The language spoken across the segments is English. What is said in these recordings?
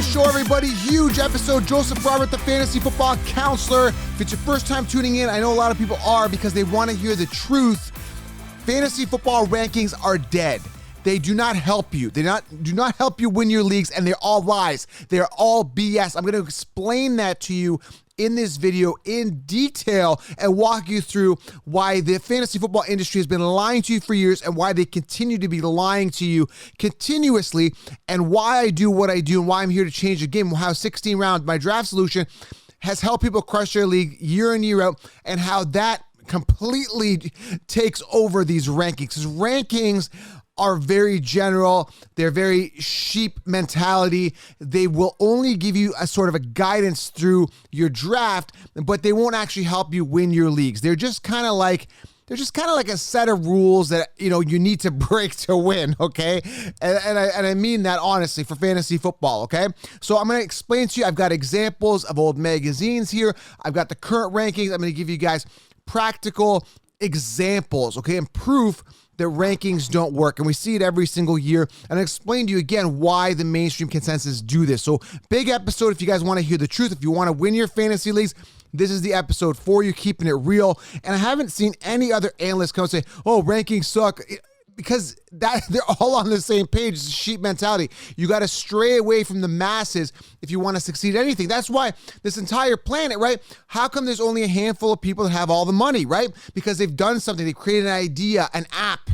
the show, everybody. Huge episode. Joseph Robert, the fantasy football counselor. If it's your first time tuning in, I know a lot of people are because they want to hear the truth. Fantasy football rankings are dead. They do not help you. They do not help you win your leagues, and they're all lies. They're all BS. I'm going to explain that to you in this video in detail and walk you through why the fantasy football industry has been lying to you for years and why they continue to be lying to you continuously, and why I do what I do and why I'm here to change the game, how 16 rounds, my draft solution, has helped people crush their league year in, year out, and how that completely takes over these rankings. Because rankings are very general. They're very sheep mentality. They will only give you a sort of a guidance through your draft, but they won't actually help you win your leagues. They're just kind of like a set of rules that, you need to break to win, okay? And I mean that honestly for fantasy football, okay? So I'm going to explain to you. I've got examples of old magazines here. I've got the current rankings. I'm going to give you guys practical examples, okay, and proof that rankings don't work. And we see it every single year. And I'll explain to you again why the mainstream consensus do this. So big episode if you guys want to hear the truth. If you want to win your fantasy leagues, this is the episode for you, keeping it real. And I haven't seen any other analysts come and say, oh, rankings suck. Because they're all on the same page. It's a sheep mentality. You got to stray away from the masses if you want to succeed at anything. That's why this entire planet, right? How come there's only a handful of people that have all the money, right? Because they've done something. They've created an idea, an app,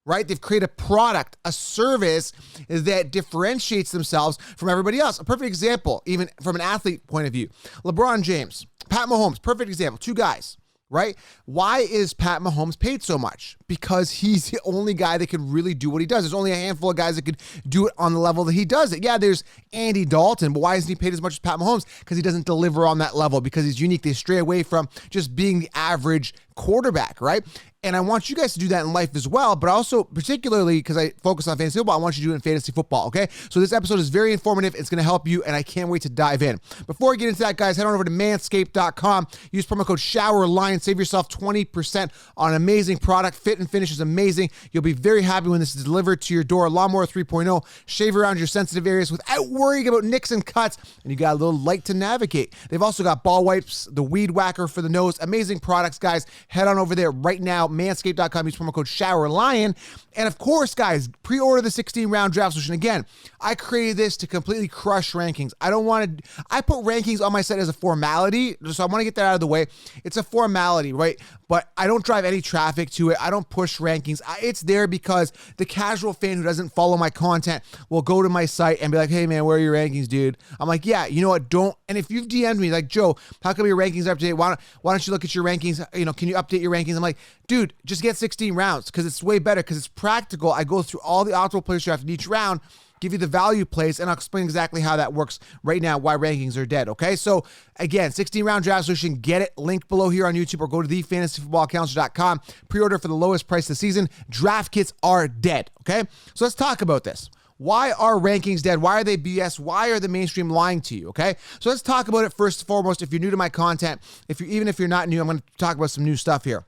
right? They've created a product, a service that differentiates themselves from everybody else. A perfect example, even from an athlete point of view. LeBron James, Pat Mahomes, perfect example. Two guys. Right? Why is Pat Mahomes paid so much? Because he's the only guy that can really do what he does. There's only a handful of guys that could do it on the level that he does it. Yeah, there's Andy Dalton, but why isn't he paid as much as Pat Mahomes? Because he doesn't deliver on that level, because he's unique. They stray away from just being the average quarterback, right? And I want you guys to do that in life as well, but also particularly because I focus on fantasy football, I want you to do it in fantasy football, okay? So this episode is very informative. It's going to help you, and I can't wait to dive in. Before I get into that, guys, head on over to manscaped.com. Use promo code SHOWERLION. Save yourself 20% on an amazing product. Fit and finish is amazing. You'll be very happy when this is delivered to your door. Lawnmower 3.0. Shave around your sensitive areas without worrying about nicks and cuts, and you got a little light to navigate. They've also got ball wipes, the weed whacker for the nose. Amazing products, guys. Head on over there right now, manscaped.com. Use promo code SHOWERLION. And of course, guys, pre-order the 16-round draft solution. Again, I created this to completely crush rankings. I put rankings on my site as a formality, so I want to get that out of the way. It's a formality, right? But I don't drive any traffic to it. I don't push rankings. It's there because the casual fan who doesn't follow my content will go to my site and be like, hey, man, where are your rankings, dude? I'm like, yeah, you know what? Don't. And if you've DM'd me like, Joe, how come your rankings are up to date? Why don't you look at your rankings? Can you update your rankings? I'm like, dude, just get 16 rounds because it's way better, because it's practical. I go through all the optimal players draft in each round, give you the value plays, and I'll explain exactly how that works right now, why rankings are dead, okay? So, again, 16-round draft solution, get it, link below here on YouTube, or go to thefantasyfootballcounselor.com. Pre-order for the lowest price this season. Draft kits are dead, okay? So let's talk about this. Why are rankings dead? Why are they BS? Why are the mainstream lying to you, okay? So let's talk about it first and foremost. If you're new to my content, even if you're not new, I'm going to talk about some new stuff here.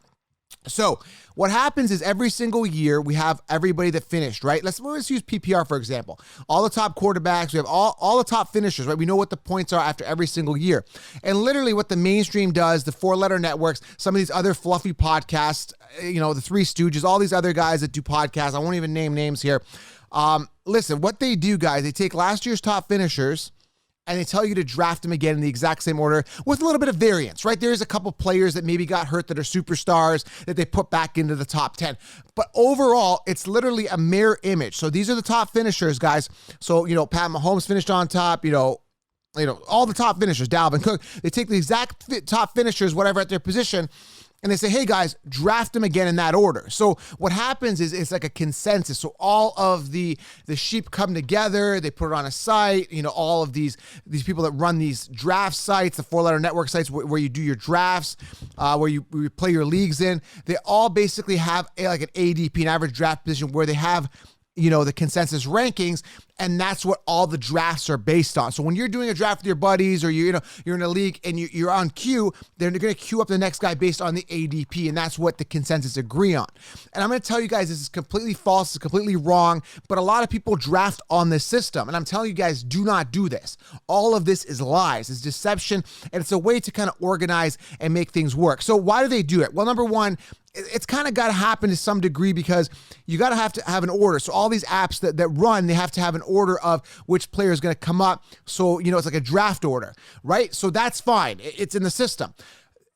So what happens is every single year we have everybody that finished, right? Let's use PPR, for example. All the top quarterbacks, we have all the top finishers, right? We know what the points are after every single year. And literally what the mainstream does, the four-letter networks, some of these other fluffy podcasts, the Three Stooges, all these other guys that do podcasts, I won't even name names here. Listen, what they do, guys, they take last year's top finishers and they tell you to draft them again in the exact same order with a little bit of variance, right? There's a couple players that maybe got hurt that are superstars that they put back into the top 10. But overall, it's literally a mirror image. So these are the top finishers, guys. So, Pat Mahomes finished on top, all the top finishers, Dalvin Cook. They take the exact top finishers, whatever at their position, and they say, hey, guys, draft them again in that order. So what happens is it's like a consensus. So all of the sheep come together. They put it on a site. All of these people that run these draft sites, the four-letter network sites where you do your drafts, where you play your leagues in, they all basically have like an ADP, an average draft position, where they have the consensus rankings, and that's what all the drafts are based on. So when you're doing a draft with your buddies, or you're in a league and you're on queue, they're going to queue up the next guy based on the ADP, and that's what the consensus agree on. And I'm going to tell you guys, this is completely false, it's completely wrong, but a lot of people draft on this system, and I'm telling you guys, do not do this. All of this is lies, it's deception, and it's a way to kind of organize and make things work. So why do they do it? Well, number one, it's kind of got to happen to some degree because you got to have an order. So all these apps that run, they have to have an order of which player is going to come up. So, it's like a draft order, right? So that's fine. It's in the system.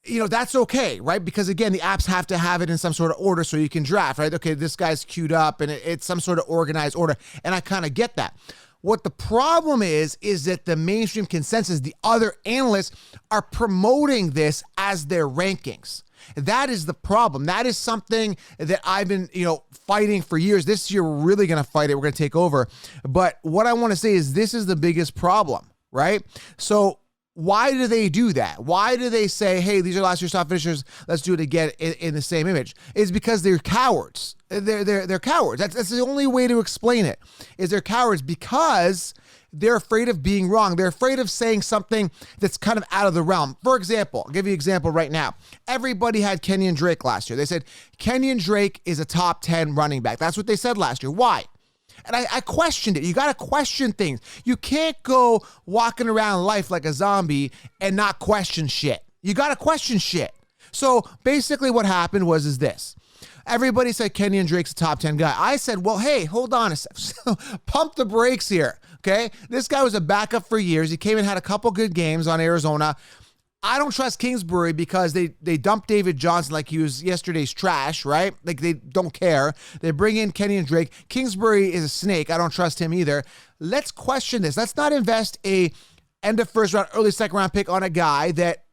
That's okay, right? Because again, the apps have to have it in some sort of order so you can draft, right? Okay, this guy's queued up and it's some sort of organized order. And I kind of get that. What the problem is that the mainstream consensus, the other analysts, are promoting this as their rankings. That is the problem. That is something that I've been, fighting for years. This year, we're really going to fight it. We're going to take over. But what I want to say is this is the biggest problem, right? So why do they do that? Why do they say, hey, these are last year's top finishers, let's do it again in the same image? It's because they're cowards. They're cowards. That's the only way to explain it, is they're cowards because they're afraid of being wrong. They're afraid of saying something that's kind of out of the realm. For example, I'll give you an example right now. Everybody had Kenyon Drake last year. They said Kenyon Drake is a top 10 running back. That's what they said last year. Why? And I questioned it. You got to question things. You can't go walking around life like a zombie and not question shit. You got to question shit. So basically what happened was this. Everybody said Kenyon Drake's a top 10 guy. I said, well, hey, hold on a second. Pump the brakes here, okay? This guy was a backup for years. He came and had a couple good games on Arizona. I don't trust Kingsbury because they dumped David Johnson like he was yesterday's trash, right? Like they don't care. They bring in Kenyon Drake. Kingsbury is a snake. I don't trust him either. Let's question this. Let's not invest a end of first round, early second round pick on a guy that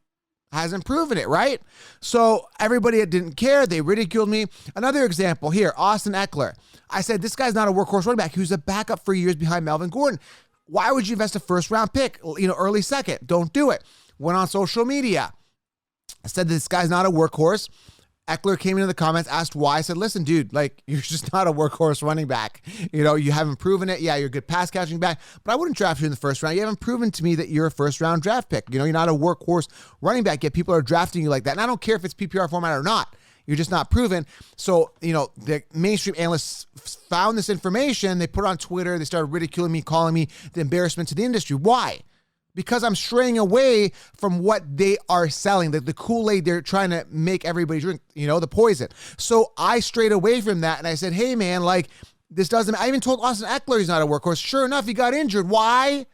hasn't proven it, right? So everybody didn't care. They ridiculed me. Another example here, Austin Eckler. I said, this guy's not a workhorse running back. He was a backup for years behind Melvin Gordon. Why would you invest a first round pick, early second? Don't do it. Went on social media. I said, this guy's not a workhorse. Eckler came into the comments, asked why. I said, listen, dude, you're just not a workhorse running back. You haven't proven it. Yeah, you're a good pass catching back, but I wouldn't draft you in the first round. You haven't proven to me that you're a first round draft pick. You're not a workhorse running back, yet people are drafting you like that. And I don't care if it's PPR format or not. You're just not proven. So, the mainstream analysts found this information. They put it on Twitter. They started ridiculing me, calling me the embarrassment to the industry. Why? Because I'm straying away from what they are selling, the Kool-Aid they're trying to make everybody drink, the poison. So I strayed away from that and I said, hey man, this doesn't, I even told Austin Eckler he's not a workhorse. Sure enough, he got injured. Why?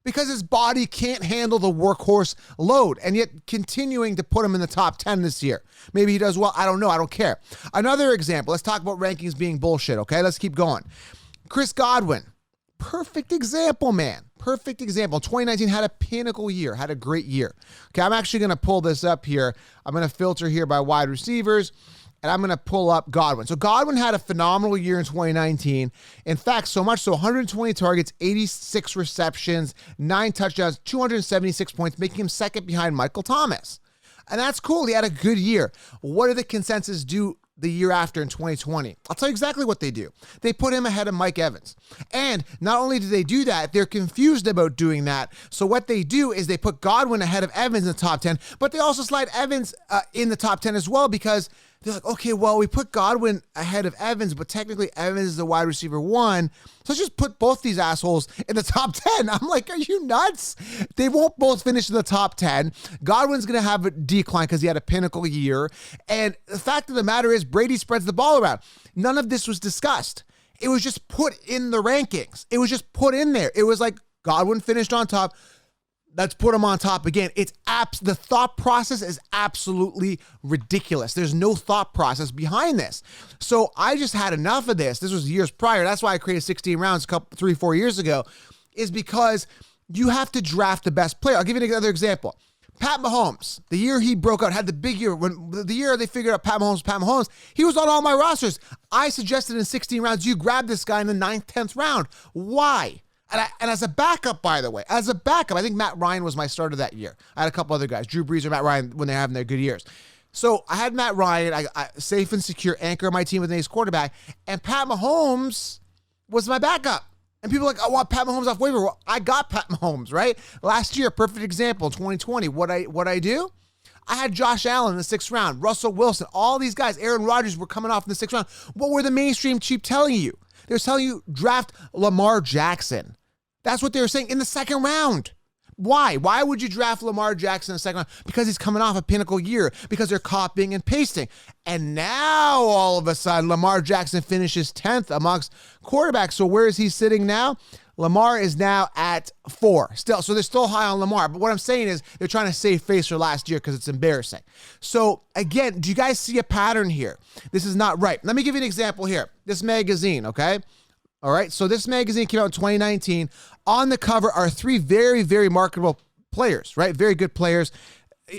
Because his body can't handle the workhorse load, and yet continuing to put him in the top 10 this year. Maybe he does well. I don't know. I don't care. Another example, let's talk about rankings being bullshit. Okay, let's keep going. Chris Godwin. Perfect example, man. Perfect example. 2019 had a pinnacle year, had a great year. Okay, I'm actually going to pull this up here. I'm going to filter here by wide receivers, and I'm going to pull up Godwin. So Godwin had a phenomenal year in 2019. In fact, so much so 120 targets, 86 receptions, 9 touchdowns, 276 points, making him second behind Michael Thomas. And that's cool. He had a good year. What did the consensus do the year after in 2020? I'll tell you exactly what they do. They put him ahead of Mike Evans. And not only do they do that, they're confused about doing that. So what they do is they put Godwin ahead of Evans in the top 10, but they also slide Evans in the top 10 as well, because they're like, okay, well, we put Godwin ahead of Evans, but technically Evans is the wide receiver 1. So let's just put both these assholes in the top 10. I'm like, are you nuts? They won't both finish in the top 10. Godwin's going to have a decline because he had a pinnacle year. And the fact of the matter is Brady spreads the ball around. None of this was discussed. It was just put in the rankings. It was just put in there. It was like Godwin finished on top. Let's put him on top again. The thought process is absolutely ridiculous. There's no thought process behind this. So I just had enough of this. This was years prior. That's why I created 16 rounds 3-4 years ago, is because you have to draft the best player. I'll give you another example. Pat Mahomes, the year he broke out, had the big year. When the year they figured out Pat Mahomes, he was on all my rosters. I suggested in 16 rounds, you grab this guy in the 9th, 10th round. Why? And as a backup, by the way, I think Matt Ryan was my starter that year. I had a couple other guys, Drew Brees or Matt Ryan, when they're having their good years. So I had Matt Ryan, I safe and secure, anchor my team with an ace quarterback. And Pat Mahomes was my backup. And people are like, I want Pat Mahomes off waiver. Well, I got Pat Mahomes, right? Last year, perfect example, 2020. What I do? I had Josh Allen in the 6th round, Russell Wilson, all these guys, Aaron Rodgers were coming off in the 6th round. What were the mainstream cheap telling you? They were telling you draft Lamar Jackson. That's what they were saying in the 2nd round. Why? Why would you draft Lamar Jackson in the 2nd round? Because he's coming off a pinnacle year, because they're copying and pasting. And now all of a sudden, Lamar Jackson finishes 10th amongst quarterbacks. So where is he sitting now? Lamar is now at 4 still. So they're still high on Lamar. But what I'm saying is they're trying to save face for last year because it's embarrassing. So again, do you guys see a pattern here? This is not right. Let me give you an example here. This magazine, okay? All right. So this magazine came out in 2019. On the cover are 3 very, very marketable players, right? Very good players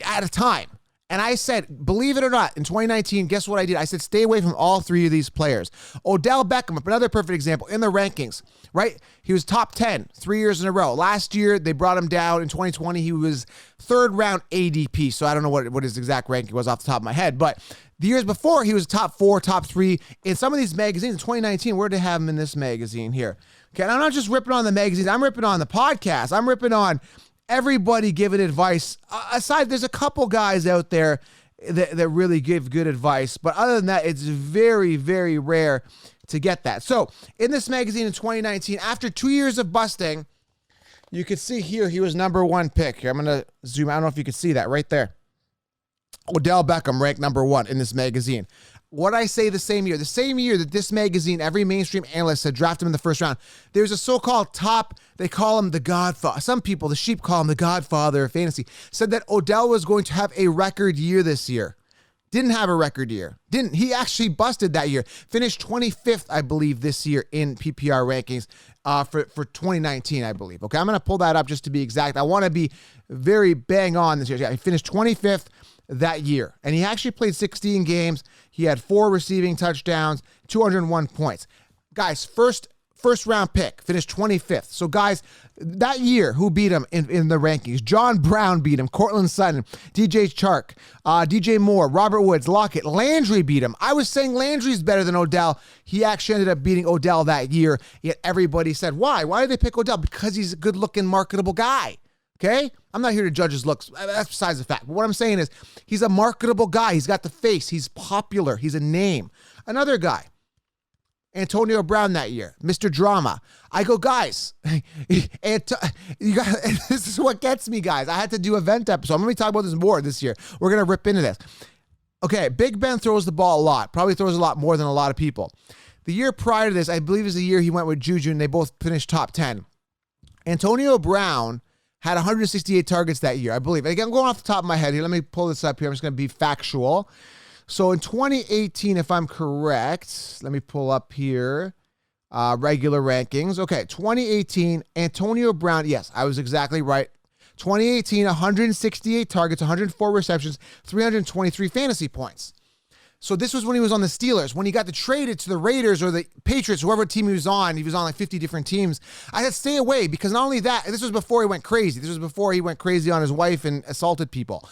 at a time. And I said, believe it or not, in 2019, guess what I did? I said, stay away from all 3 of these players. Odell Beckham, another perfect example, in the rankings, right? He was top 10 3 years in a row. Last year, they brought him down. In 2020, he was 3rd round ADP. So I don't know what his exact ranking was off the top of my head. But the years before, he was top 4, top 3. In some of these magazines, in 2019, where did they have him in this magazine here? Okay, and I'm not just ripping on the magazines. I'm ripping on the podcast. I'm ripping on everybody giving advice. Aside, there's a couple guys out there that really give good advice. But other than that, it's very, very rare to get that. So in this magazine in 2019, after 2 years of busting, you could see here he was number 1 pick. Here, I'm going to zoom. I don't know if you could see that right there. Odell Beckham ranked number 1 in this magazine. What I say the same year that this magazine, every mainstream analyst had drafted him in the 1st round, there's a so-called top, they call him the Godfather. Some people, the sheep, call him the Godfather of fantasy, said that Odell was going to have a record year this year. Didn't have a record year. He actually busted that year. Finished 25th, I believe, this year in PPR rankings for 2019, I believe. Okay, I'm going to pull that up just to be exact. I want to be very bang on this year. Yeah, he finished 25th that year. And he actually played 16 games. He had 4 receiving touchdowns, 201 points. Guys, first round pick, finished 25th. So guys, that year, who beat him in the rankings? John Brown beat him, Cortland Sutton, DJ Chark, DJ Moore, Robert Woods, Lockett, Landry beat him. I was saying Landry's better than Odell. He actually ended up beating Odell that year. Yet everybody said, why? Why did they pick Odell? Because he's a good-looking, marketable guy. Okay? I'm not here to judge his looks. That's besides the fact. But what I'm saying is he's a marketable guy. He's got the face. He's popular. He's a name. Another guy, Antonio Brown that year, Mr. Drama. I go, guys, and this is what gets me, guys. I had to do a vent episode. I'm going to be talking about this more this year. We're going to rip into this. Okay, Big Ben throws the ball a lot. Probably throws a lot more than a lot of people. The year prior to this, I believe, is the year he went with Juju, and they both finished top 10. Antonio Brown had 168 targets that year, I believe. Again, I'm going off the top of my head here. Let me pull this up here. I'm just going to be factual. So in 2018, if I'm correct, let me pull up here, regular rankings. Okay, 2018, Antonio Brown. Yes, I was exactly right. 2018, 168 targets, 104 receptions, 323 fantasy points. So this was when he was on the Steelers. When he got traded to the Raiders or the Patriots, whoever team he was on like 50 different teams. I said, stay away, because not only that, this was before he went crazy. This was before he went crazy on his wife and assaulted people.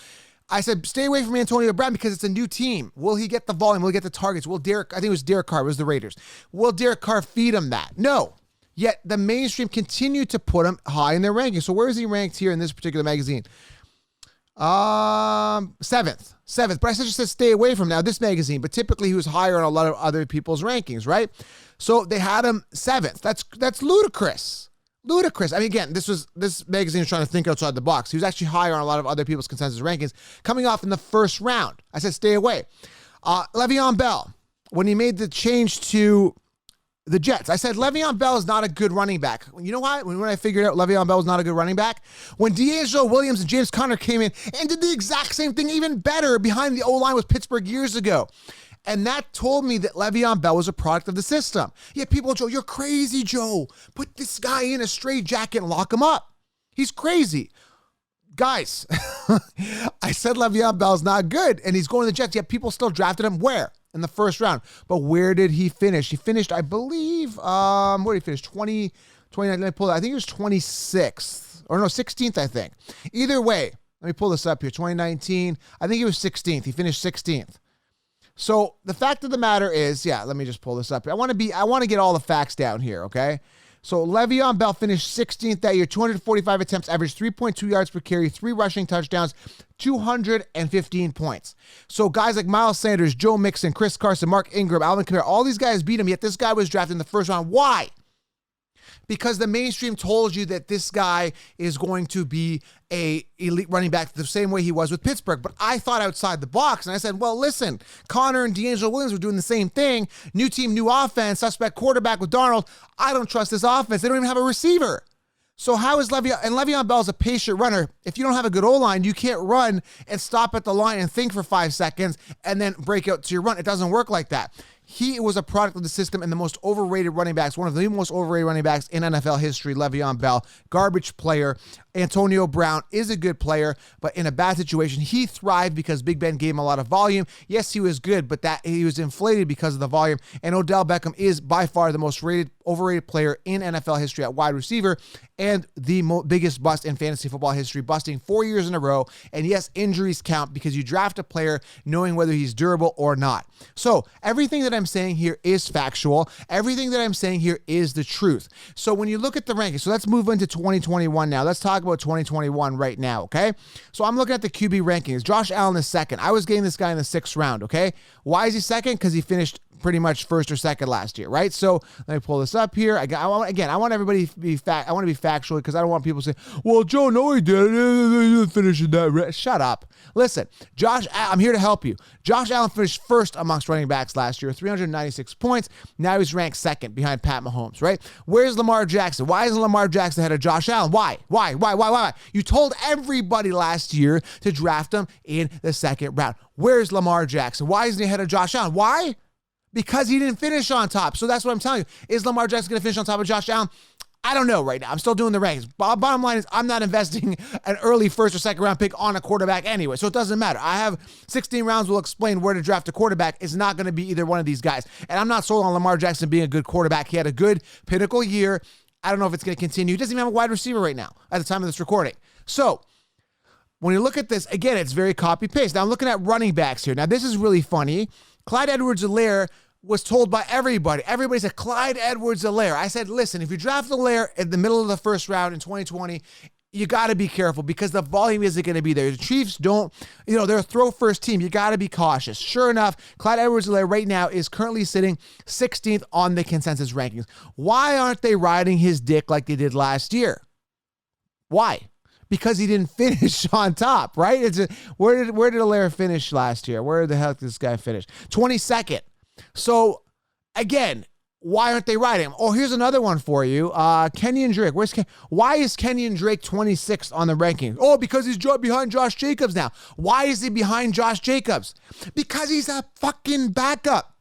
I said, stay away from Antonio Brown because it's a new team. Will he get the volume? Will he get the targets? I think it was Derek Carr. It was the Raiders. Will Derek Carr feed him that? No. Yet the mainstream continued to put him high in their rankings. So where is he ranked here in this particular magazine? 7th. But I just said stay away from this magazine. But typically he was higher on a lot of other people's rankings, right? So they had him 7th. That's ludicrous. I mean, again, this magazine is trying to think outside the box. He was actually higher on a lot of other people's consensus rankings coming off in the 1st round. I said stay away. Le'Veon Bell, when he made the change to the Jets, I said Le'Veon Bell is not a good running back. You know why? When I figured out Le'Veon Bell was not a good running back, when D'Angelo Williams and James Conner came in and did the exact same thing, even better, behind the O-line with Pittsburgh years ago. And that told me that Le'Veon Bell was a product of the system. Yeah, people, Joe, you're crazy, Joe. Put this guy in a straitjacket and lock him up. He's crazy. Guys, I said Le'Veon Bell's not good, and he's going to the Jets. Yet people still drafted him where? In the 1st round. But where did he finish? He finished, I believe, where did he finish? 29, let me pull it. I think it was 26th. Or no, 16th, I think. Either way, let me pull this up here. 2019, I think he was 16th. He finished 16th. So the fact of the matter is, let me just pull this up. I want to get all the facts down here, okay? So Le'Veon Bell finished 16th that year, 245 attempts, averaged 3.2 yards per carry, 3 rushing touchdowns, 215 points. So guys like Miles Sanders, Joe Mixon, Chris Carson, Mark Ingram, Alvin Kamara, all these guys beat him, yet this guy was drafted in the first round. Why? Because the mainstream told you that this guy is going to be a elite running back the same way he was with Pittsburgh. But I thought outside the box, and I said, well, listen, Connor and D'Angelo Williams were doing the same thing. New team, new offense, suspect quarterback with Darnold. I don't trust this offense. They don't even have a receiver. So how is Le'Veon Bell is a patient runner. If you don't have a good O-line, you can't run and stop at the line and think for 5 seconds and then break out to your run. It doesn't work like that. He was a product of the system and the most overrated running backs, one of the most overrated running backs in NFL history, Le'Veon Bell. Garbage player. Antonio Brown is a good player, but in a bad situation. He thrived because Big Ben gave him a lot of volume. Yes, he was good, but that he was inflated because of the volume. And Odell Beckham is by far the most overrated player in NFL history at wide receiver and the biggest bust in fantasy football history, busting 4 years in a row. And yes, injuries count because you draft a player knowing whether he's durable or not. So everything that I'm saying here is factual. Everything that I'm saying here is the truth. So when you look at the rankings, so let's move into 2021 now. Let's talk about 2021 right now, okay? So I'm looking at the QB rankings. Josh Allen is second. I was getting this guy in the 6th round, okay? Why is he second? Because he finished pretty much first or second last year, right? So let me pull this up here. I want everybody to be I want to be factual because I don't want people to say, well, Joe, no, he didn't finish in that. Shut up. Listen, I'm here to help you. Josh Allen finished first amongst running backs last year, 396 points. Now he's ranked second behind Pat Mahomes, right? Where's Lamar Jackson? Why isn't Lamar Jackson ahead of Josh Allen? Why? You told everybody last year to draft him in the 2nd round. Where's Lamar Jackson? Why isn't he ahead of Josh Allen? Why? Because he didn't finish on top. So that's what I'm telling you. Is Lamar Jackson going to finish on top of Josh Allen? I don't know right now. I'm still doing the rankings. Bottom line is I'm not investing an early 1st or 2nd round pick on a quarterback anyway, so it doesn't matter. I have 16 rounds will explain where to draft a quarterback. It's not going to be either one of these guys. And I'm not sold on Lamar Jackson being a good quarterback. He had a good pinnacle year. I don't know if it's going to continue. He doesn't even have a wide receiver right now at the time of this recording. So when you look at this, again, it's very copy-paste. Now I'm looking at running backs here. Now this is really funny. Clyde Edwards-Helaire was told by everybody. Everybody said, Clyde Edwards-Helaire. I said, listen, if you draft Helaire in the middle of the 1st round in 2020, you got to be careful because the volume isn't going to be there. The Chiefs don't, they're a throw-first team. You got to be cautious. Sure enough, Clyde Edwards-Helaire right now is currently sitting 16th on the consensus rankings. Why aren't they riding his dick like they did last year? Why? Because he didn't finish on top, right? Where did Helaire finish last year? Where the hell did this guy finish? 22nd. So, again, why aren't they riding him? Oh, here's another one for you. Kenyon Drake. Why is Kenyon Drake 26th on the ranking? Oh, because he's behind Josh Jacobs now. Why is he behind Josh Jacobs? Because he's a fucking backup.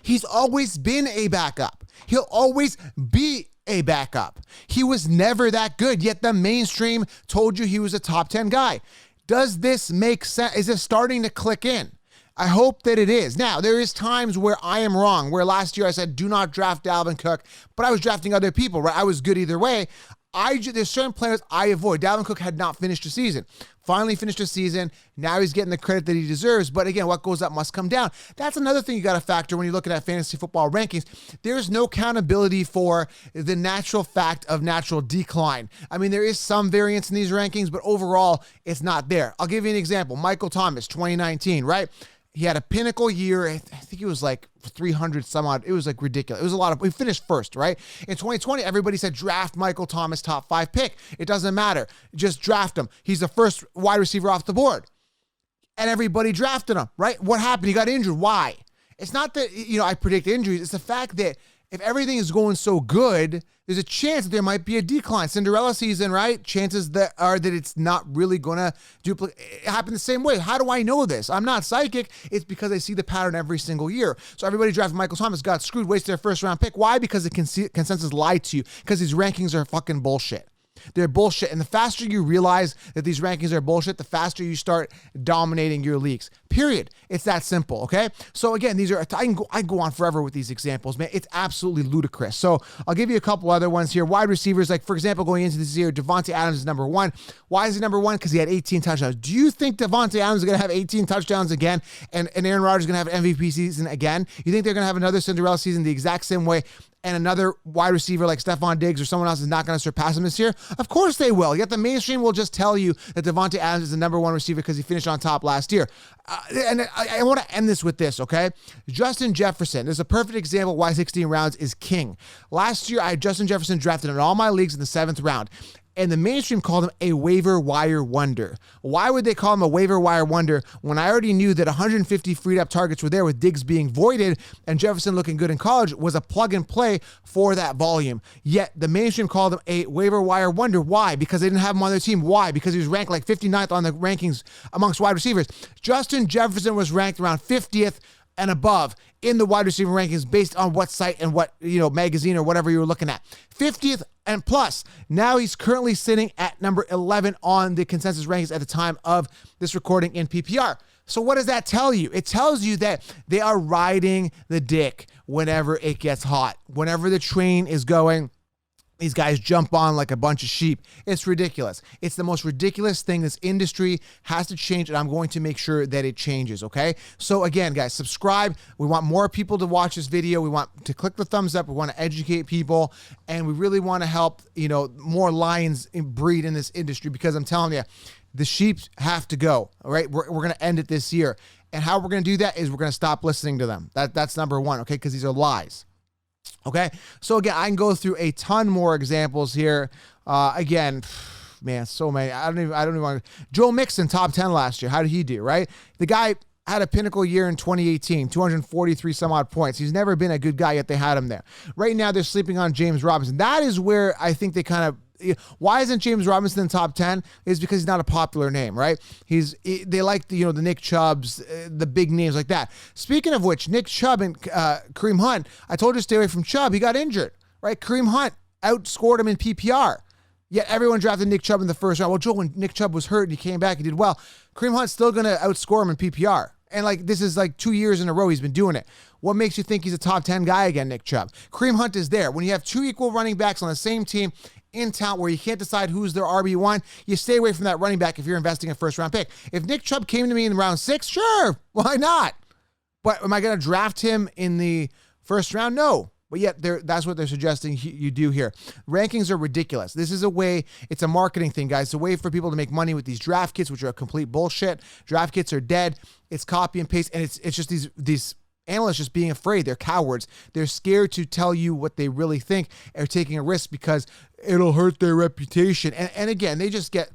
He's always been a backup. He'll always be a backup. He was never that good, yet the mainstream told you he was a top 10 guy. Does this make sense? Is it starting to click in? I hope that it is. Now, there is times where I am wrong, where last year I said, do not draft Dalvin Cook, but I was drafting other people, right? I was good either way. There's certain players I avoid. Dalvin Cook had not finished the season. Finally finished the season. Now he's getting the credit that he deserves. But again, what goes up must come down. That's another thing you got to factor when you're looking at fantasy football rankings. There's no accountability for the natural fact of natural decline. I mean, there is some variance in these rankings, but overall, it's not there. I'll give you an example. Michael Thomas, 2019, right? He had a pinnacle year. I think he was like 300 some odd. It was like ridiculous. It was a lot of, he finished first, right? In 2020, everybody said draft Michael Thomas, top 5 pick. It doesn't matter. Just draft him. He's the first wide receiver off the board. And everybody drafted him, right? What happened? He got injured. Why? It's not that, I predict injuries. It's the fact that if everything is going so good, there's a chance that there might be a decline. Cinderella season, right? Chances that it's not really going to happen the same way. How do I know this? I'm not psychic. It's because I see the pattern every single year. So everybody drafted Michael Thomas, got screwed, wasted their 1st round pick. Why? Because the consensus lied to you. Because these rankings are fucking bullshit. They're bullshit. And the faster you realize that these rankings are bullshit, the faster you start dominating your leagues. Period. It's that simple, okay? So again, these are, I can go on forever with these examples, man. It's absolutely ludicrous. So I'll give you a couple other ones here. Wide receivers, like for example, going into this year, Davante Adams is number one. Why is he number one? Because he had 18 touchdowns. Do you think Davante Adams is going to have 18 touchdowns again and Aaron Rodgers is going to have an MVP season again? You think they're going to have another Cinderella season the exact same way and another wide receiver like Stephon Diggs or someone else is not going to surpass him this year? Of course they will. Yet the mainstream will just tell you that Davante Adams is the number one receiver because he finished on top last year. And I want to end this with this, okay? Justin Jefferson. There's a perfect example why 16 rounds is king. Last year, I had Justin Jefferson drafted in all my leagues in the 7th round. And the mainstream called him a waiver wire wonder. Why would they call him a waiver wire wonder when I already knew that 150 freed up targets were there with Diggs being voided and Jefferson looking good in college was a plug and play for that volume? Yet the mainstream called him a waiver wire wonder. Why? Because they didn't have him on their team. Why? Because he was ranked like 59th on the rankings amongst wide receivers. Justin Jefferson was ranked around 50th and above in the wide receiver rankings based on what site and what, magazine or whatever you were looking at. 50th and plus. Now he's currently sitting at number 11 on the consensus rankings at the time of this recording in PPR. So what does that tell you? It tells you that they are riding the dick whenever it gets hot. Whenever the train is going, these guys jump on like a bunch of sheep. It's ridiculous. It's the most ridiculous thing. This industry has to change, and I'm going to make sure that it changes, okay? So again, guys, subscribe. We want more people to watch this video. We want to click the thumbs up. We want to educate people, and we really want to help, more lions breed in this industry because I'm telling you, the sheep have to go, all right? We're going to end it this year. And how we're going to do that is we're going to stop listening to them. That's number one, okay? Because these are lies. Okay, so again, I can go through a ton more examples here. Again, man, so many. I don't even want to. Joe Mixon, top 10 last year. How did he do, right? The guy had a pinnacle year in 2018, 243 some odd points. He's never been a good guy, yet they had him there. Right now, they're sleeping on James Robinson. That is where I think they kind of. Why isn't James Robinson in top 10? Is because he's not a popular name, right? They like the Nick Chubbs, the big names like that. Speaking of which, Nick Chubb and Kareem Hunt, I told you to stay away from Chubb. He got injured, right? Kareem Hunt outscored him in PPR. Yet everyone drafted Nick Chubb in the first round. Well, Joe, when Nick Chubb was hurt and he came back, he did well. Kareem Hunt's still going to outscore him in PPR. And this is 2 years in a row he's been doing it. What makes you think he's a top 10 guy again, Nick Chubb? Kareem Hunt is there. When you have two equal running backs on the same team in town where you can't decide who's their RB1, you stay away from that running back if you're investing a first-round pick. If Nick Chubb came to me in round 6, sure, why not? But am I going to draft him in the first round? No. But yet that's what they're suggesting you do here. Rankings are ridiculous. This is a way, it's a marketing thing, guys. It's a way for people to make money with these draft kits, which are a complete bullshit. Draft kits are dead. It's copy and paste, and it's just these analysts just being afraid. They're cowards. They're scared to tell you what they really think or taking a risk because it'll hurt their reputation. And again, they just get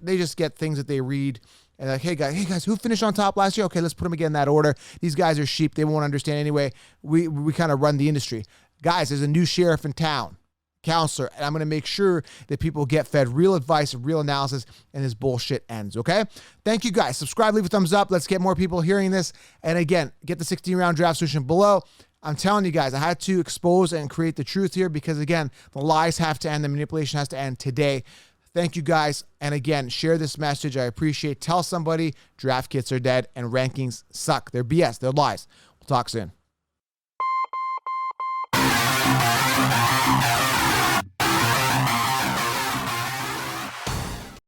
things that they read and like, hey guys, who finished on top last year? Okay, let's put them again in that order. These guys are sheep. They won't understand anyway. We kind of run the industry. Guys, there's a new sheriff in town, counselor, and I'm going to make sure that people get fed real advice, real analysis, and this bullshit ends, okay? Thank you, guys. Subscribe, leave a thumbs up. Let's get more people hearing this. And again, get the 16-round draft solution below. I'm telling you guys, I had to expose and create the truth here because, again, the lies have to end. The manipulation has to end today. Thank you, guys. And again, share this message. I appreciate it. Tell somebody draft kits are dead and rankings suck. They're BS. They're lies. We'll talk soon.